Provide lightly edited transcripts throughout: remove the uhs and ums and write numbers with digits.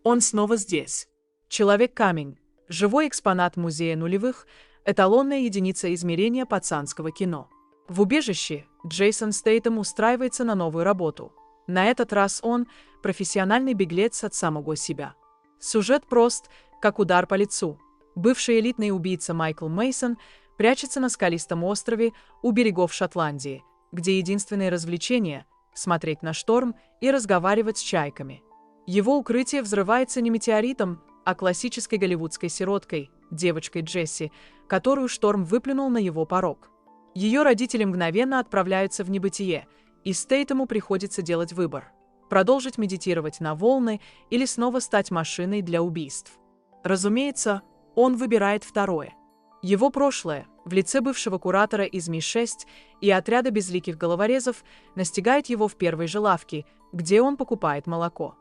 Он снова здесь. Человек-камень. Живой экспонат музея нулевых, эталонная единица измерения пацанского кино. В убежище Джейсон Стейтем устраивается на новую работу. На этот раз он – профессиональный беглец от самого себя. Сюжет прост, как удар по лицу. Бывший элитный убийца Майкл Мейсон прячется на скалистом острове у берегов Шотландии, где единственное развлечение – смотреть на шторм и разговаривать с чайками. Его укрытие взрывается не метеоритом, а классической голливудской сироткой, девочкой Джесси, которую шторм выплюнул на его порог. Ее родители мгновенно отправляются в небытие, и Стейтему приходится делать выбор – продолжить медитировать на волны или снова стать машиной для убийств. Разумеется, он выбирает второе. Его прошлое, в лице бывшего куратора из Ми-6 и отряда безликих головорезов, настигает его в первой же лавке, где он покупает молоко.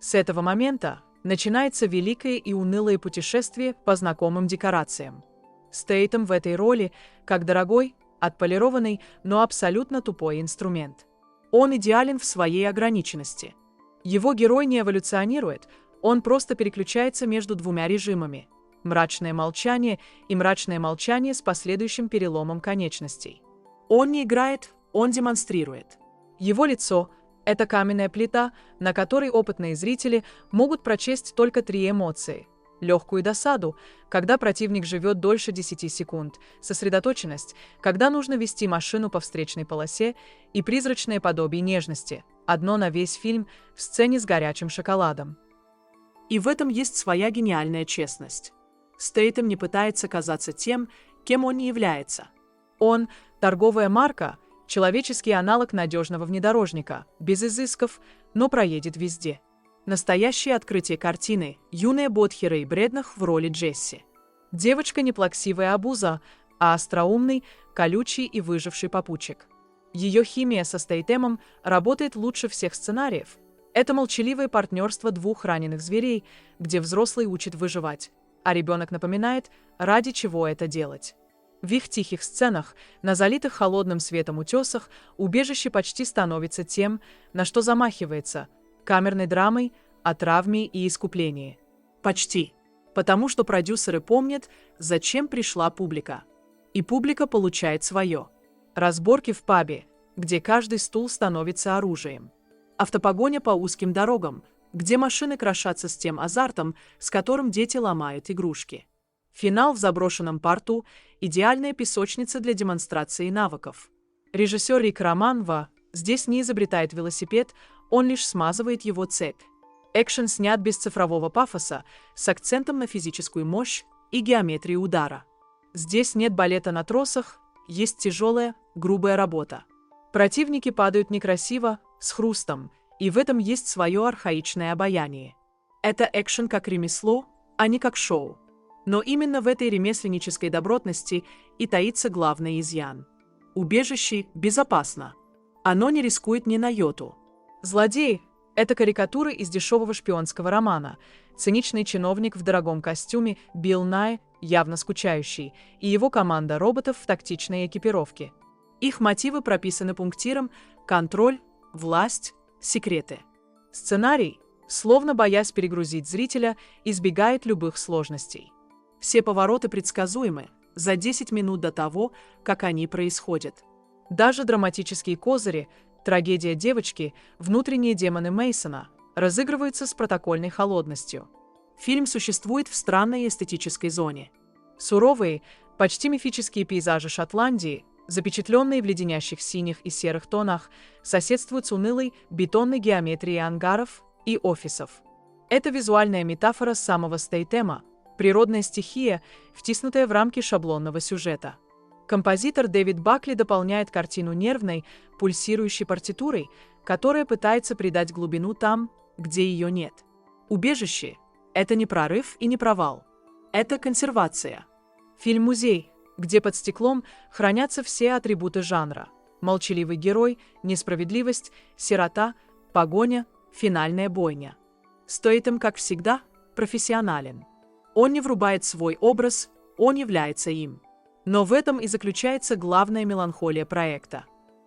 С этого момента начинается великое и унылое путешествие по знакомым декорациям. Стейтем в этой роли как дорогой, отполированный, но абсолютно тупой инструмент. Он идеален в своей ограниченности. Его герой не эволюционирует, он просто переключается между двумя режимами – мрачное молчание и мрачное молчание с последующим переломом конечностей. Он не играет, он демонстрирует. Его лицо – это каменная плита, на которой опытные зрители могут прочесть только три эмоции. Легкую досаду, когда противник живет дольше 10 секунд, сосредоточенность, когда нужно вести машину по встречной полосе, и призрачное подобие нежности, одно на весь фильм в сцене с горячим шоколадом. И в этом есть своя гениальная честность. Стейтем не пытается казаться тем, кем он не является. Он – торговая марка, человеческий аналог надежного внедорожника, без изысков, но проедет везде. Настоящее открытие картины – юная Бодхира и Бреднах в роли Джесси. Девочка не плаксивая обуза, а остроумный, колючий и выживший попутчик. Ее химия со Стейтемом работает лучше всех сценариев. Это молчаливое партнерство двух раненых зверей, где взрослый учит выживать, а ребенок напоминает, ради чего это делать. В их тихих сценах, на залитых холодным светом утесах, убежище почти становится тем, на что замахивается – камерной драмой о травме и искуплении. Почти. Потому что продюсеры помнят, зачем пришла публика. И публика получает свое. Разборки в пабе, где каждый стул становится оружием. Автопогоня по узким дорогам, где машины крошатся с тем азартом, с которым дети ломают игрушки. Финал в заброшенном порту – идеальная песочница для демонстрации навыков. Режиссер Рик Романва здесь не изобретает велосипед, он лишь смазывает его цепь. Экшен снят без цифрового пафоса, с акцентом на физическую мощь и геометрию удара. Здесь нет балета на тросах, есть тяжелая, грубая работа. Противники падают некрасиво, с хрустом, и в этом есть свое архаичное обаяние. Это экшен как ремесло, а не как шоу. Но именно в этой ремесленнической добротности и таится главный изъян. Убежище безопасно. Оно не рискует ни на йоту. Злодей – это карикатура из дешевого шпионского романа, циничный чиновник в дорогом костюме Билл Най, явно скучающий, и его команда роботов в тактичной экипировке. Их мотивы прописаны пунктиром «контроль», «власть», «секреты». Сценарий, словно боясь перегрузить зрителя, избегает любых сложностей. Все повороты предсказуемы за 10 минут до того, как они происходят. Даже драматические козыри, трагедия девочки, внутренние демоны Мейсона разыгрываются с протокольной холодностью. Фильм существует в странной эстетической зоне. Суровые, почти мифические пейзажи Шотландии, запечатленные в леденящих синих и серых тонах, соседствуют с унылой бетонной геометрией ангаров и офисов. Это визуальная метафора самого Стейтема, природная стихия, втиснутая в рамки шаблонного сюжета. Композитор Дэвид Бакли дополняет картину нервной, пульсирующей партитурой, которая пытается придать глубину там, где ее нет. «Убежище» — это не прорыв и не провал. Это консервация. Фильм-музей, где под стеклом хранятся все атрибуты жанра. Молчаливый герой, несправедливость, сирота, погоня, финальная бойня. Стейтем, как всегда, профессионален. Он не врубает свой образ, он является им. Но в этом и заключается главная меланхолия проекта.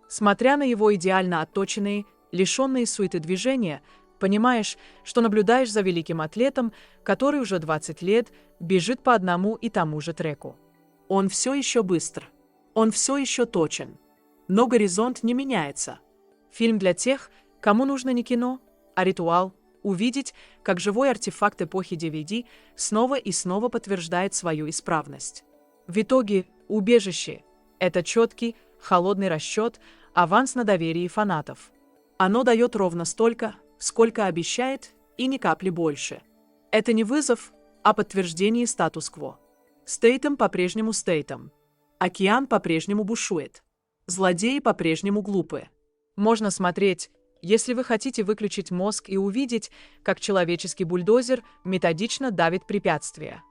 Смотря на его идеально отточенные, лишенные суеты движения, Понимаешь, что наблюдаешь за великим атлетом, который уже 20 лет бежит по одному и тому же треку. Он все еще быстр. Он все еще точен. Но горизонт не меняется. Фильм для тех, кому нужно не кино, а ритуал – увидеть, как живой артефакт эпохи DVD снова и снова подтверждает свою исправность. В итоге «Убежище» – это четкий, холодный расчет, аванс на доверие фанатов. Оно дает ровно столько, сколько обещает, и ни капли больше. Это не вызов, а подтверждение статус-кво. Стейтем по-прежнему Стейтем. Океан по-прежнему бушует. Злодеи по-прежнему глупы. Можно смотреть, если вы хотите выключить мозг и увидеть, как человеческий бульдозер методично давит препятствия.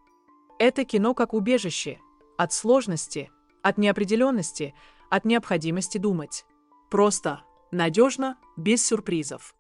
Это кино как убежище. От сложности, от неопределенности, от необходимости думать. Просто, надежно, без сюрпризов.